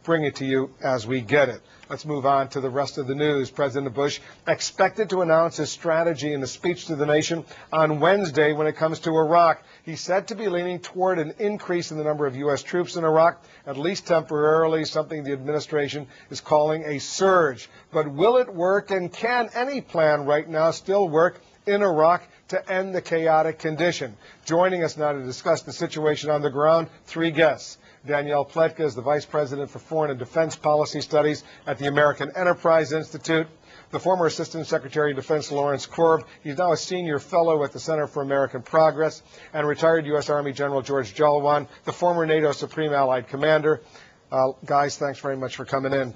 bring it to you as we get it. Let's move on to the rest of the news. President Bush expected to announce his strategy in a speech to the nation on Wednesday when it comes to Iraq. He's said to be leaning toward an increase in the number of U.S. troops in Iraq, at least temporarily, something the administration is calling a surge. But will it work, and can any plan right now still work in Iraq to end the chaotic condition? Joining us now to discuss the situation on the ground, three guests. Danielle Pletka is the Vice President for Foreign and Defense Policy Studies at the American Enterprise Institute. The former Assistant Secretary of Defense Lawrence Korb, he's now a Senior Fellow at the Center for American Progress, and retired U.S. Army General George Jalwan, the former NATO Supreme Allied Commander. Guys, thanks very much for coming in.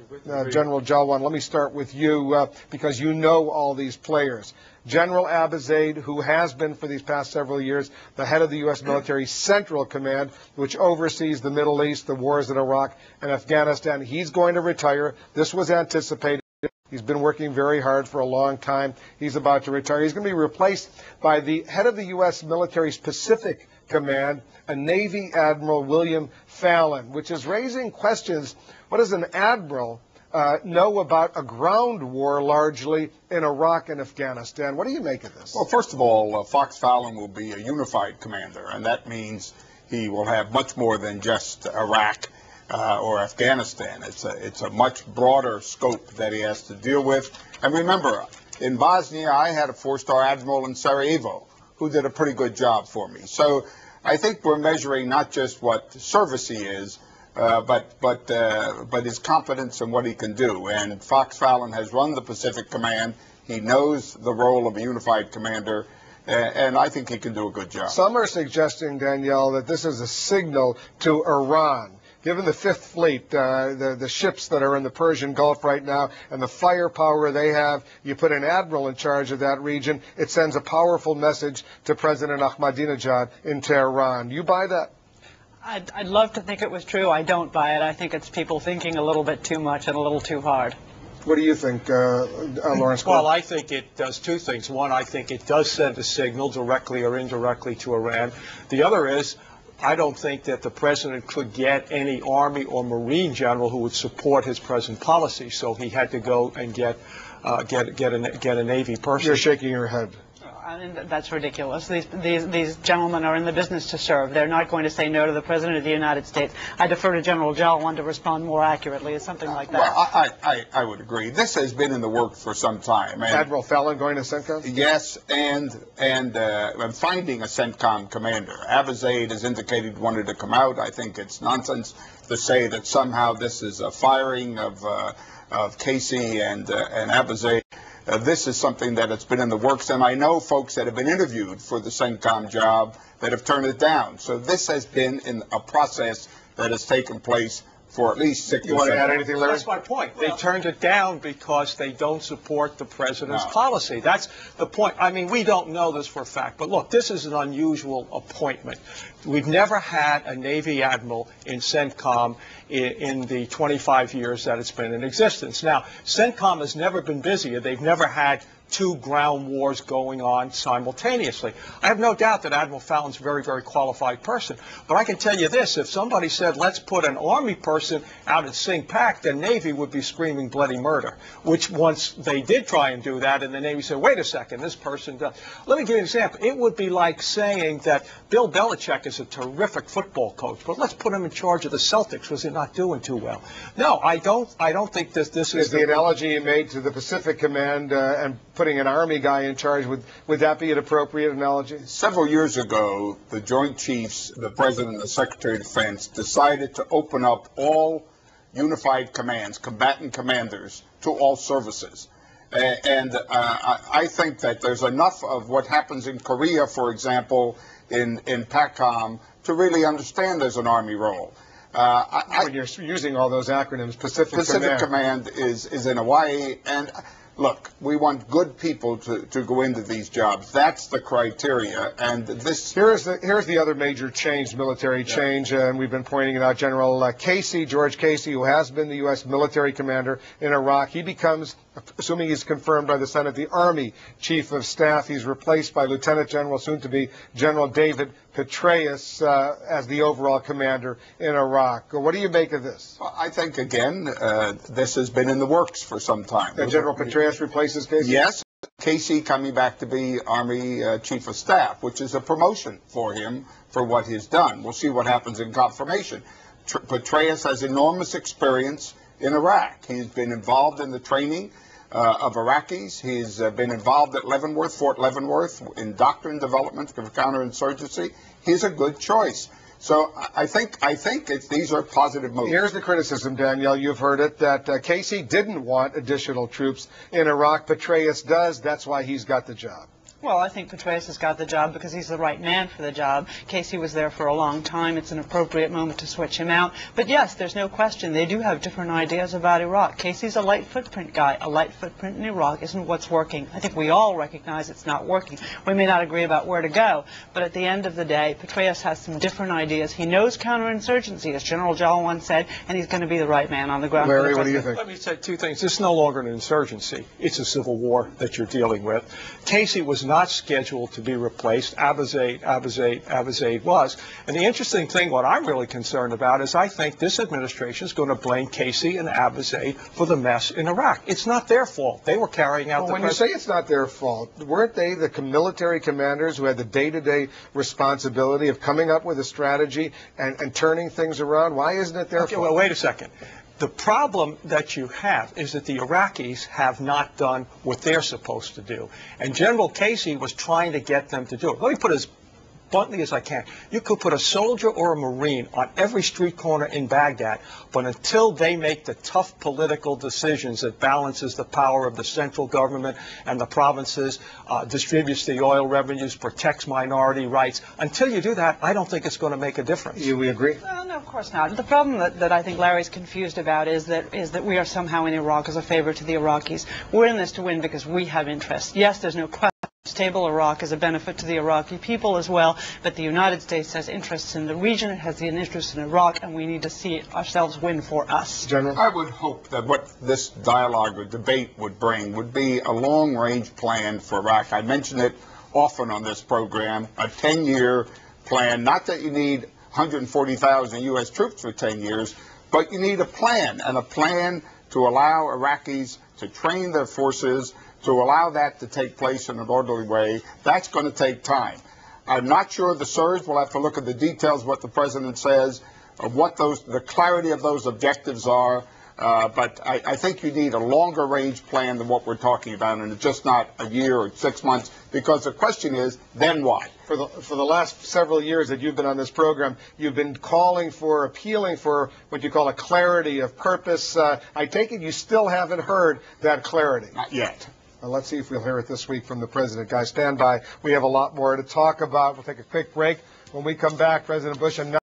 General Jalwan, let me start with you because you know all these players. General Abizaid, who has been for these past several years the head of the U.S. military Central Command, which oversees the Middle East, the wars in Iraq and Afghanistan, he's going to retire. This was anticipated. He's been working very hard for a long time. He's about to retire. He's going to be replaced by the head of the U.S. military's Pacific Command, a Navy Admiral William Fallon, which is raising questions. What does an admiral know about a ground war largely in Iraq and Afghanistan? What do you make of this? Well, first of all, Fox Fallon will be a unified commander, and that means he will have much more than just Iraq or Afghanistan. It's a much broader scope that he has to deal with. And remember, in Bosnia, I had a four-star admiral in Sarajevo who did a pretty good job for me. So I think we're measuring not just what service he is, but his competence and what he can do. And Fox Fallon has run the Pacific Command. He knows the role of a unified commander, and I think he can do a good job. Some are suggesting, Danielle, that this is a signal to Iran. Given the Fifth Fleet, the ships that are in the Persian Gulf right now, and the firepower they have, you put an admiral in charge of that region, it sends a powerful message to President Ahmadinejad in Tehran. You buy that? I'd love to think it was true. I don't buy it. I think it's people thinking a little bit too much and a little too hard. What do you think, Lawrence? Well, I think it does two things. One, I think it does send a signal directly or indirectly to Iran. The other is, I don't think that the president could get any Army or Marine general who would support his present policy. So he had to go and get a Navy person. You're shaking your head. I mean, that's ridiculous. These gentlemen are in the business to serve. They're not going to say no to the President of the United States. I defer to General Jalwan to respond more accurately, something like that. Well, I would agree. This has been in the works for some time. And Admiral Fallon going to CENTCOM? Yes, and finding a CENTCOM commander. Abizaid has indicated he wanted to come out. I think it's nonsense to say that somehow this is a firing of Casey and Abizaid. This is something that has been in the works, and I know folks that have been interviewed for the CENTCOM job that have turned it down. So this has been in a process that has taken place for at least 6 You want to add anything, Larry? That's my point. They turned it down because they don't support the president's policy. That's the point. I mean, we don't know this for a fact, but look, this is an unusual appointment. We've never had a Navy admiral in CENTCOM in the 25 years that it's been in existence. Now, CENTCOM has never been busier. They've never had two ground wars going on simultaneously. I have no doubt that Admiral Fallon's a very, very qualified person. But I can tell you this, if somebody said, let's put an Army person out at SINGPAC, the Navy would be screaming bloody murder, which once they did try and do that, and the Navy said, wait a second, this person does. Let me give you an example. It would be like saying that Bill Belichick is a terrific football coach, but let's put him in charge of the Celtics because they're not doing too well. No, I don't think this is the analogy you made to the Pacific Command and putting an Army guy in charge, would that be an appropriate analogy? Several years ago, the Joint Chiefs, the President and the Secretary of Defense, decided to open up all unified commands, combatant commanders, to all services. I think that there's enough of what happens in Korea, for example, in PACOM, to really understand there's an Army role. When you're using all those acronyms, Pacific Command is in Hawaii, and look, we want good people to go into these jobs. That's the criteria, and this. Here's the other major change, military change, and we've been pointing it out. General Casey, George Casey, who has been the U.S. military commander in Iraq, he becomes assuming he's confirmed by the Senate, the Army Chief of Staff. He's replaced by Lieutenant General, soon to be General David Petraeus, as the overall commander in Iraq. What do you make of this? Well, I think, again, this has been in the works for some time. That General Petraeus replaces Casey? Yes. Casey coming back to be Army Chief of Staff, which is a promotion for him for what he's done. We'll see what happens in confirmation. Petraeus has enormous experience in Iraq. He's been involved in the training of Iraqis. He's been involved at Leavenworth, Fort Leavenworth, in doctrine development for counterinsurgency. He's a good choice. So I think these are positive moves. Here's the criticism, Danielle. You've heard it, that Casey didn't want additional troops in Iraq. Petraeus does. That's why he's got the job. Well, I think Petraeus has got the job because he's the right man for the job. Casey was there for a long time. It's an appropriate moment to switch him out. But yes, there's no question. They do have different ideas about Iraq. Casey's a light footprint guy. A light footprint in Iraq isn't what's working. I think we all recognize it's not working. We may not agree about where to go, but at the end of the day, Petraeus has some different ideas. He knows counterinsurgency, as General Jal once said, and he's going to be the right man on the ground. Larry, what do you think? Let me say two things. This is no longer an insurgency. It's a civil war that you're dealing with. Casey was not scheduled to be replaced. Abizaid was. And the interesting thing, what I'm really concerned about, is I think this administration is going to blame Casey and Abizaid for the mess in Iraq. It's not their fault. They were carrying out when you say it's not their fault, weren't they the military commanders who had the day-to-day responsibility of coming up with a strategy and turning things around? Why isn't it their fault? Well, wait a second. The problem that you have is that the Iraqis have not done what they're supposed to do. And General Casey was trying to get them to do it. Let me put it as bluntly as I can. You could put a soldier or a Marine on every street corner in Baghdad, but until they make the tough political decisions that balances the power of the central government and the provinces, distributes the oil revenues, protects minority rights, until you do that, I don't think it's going to make a difference. We agree? Well, no, of course not. The problem that I think Larry's confused about is that we are somehow in Iraq as a favor to the Iraqis. We're in this to win because we have interests. Yes, there's no question. Stable Iraq is a benefit to the Iraqi people as well, but the United States has interests in the region, it has an interest in Iraq, and we need to see ourselves win for us. General? I would hope that what this dialogue or debate would bring would be a long-range plan for Iraq. I mention it often on this program, a 10-year plan. Not that you need 140,000 U.S. troops for 10 years, but you need a plan, and a plan to allow Iraqis to train their forces, to allow that to take place in an orderly way. That's going to take time. I'm not sure the surge. We'll have to look at the details, what the president says, of what the clarity of those objectives are. But I think you need a longer range plan than what we're talking about, and it's just not a year or 6 months, because the question is, then what? For the last several years that you've been on this program, you've been appealing for what you call a clarity of purpose. I take it you still haven't heard that clarity. Not yet. Well, let's see if we'll hear it this week from the president. Guys, stand by. We have a lot more to talk about. We'll take a quick break. When we come back, President Bush announced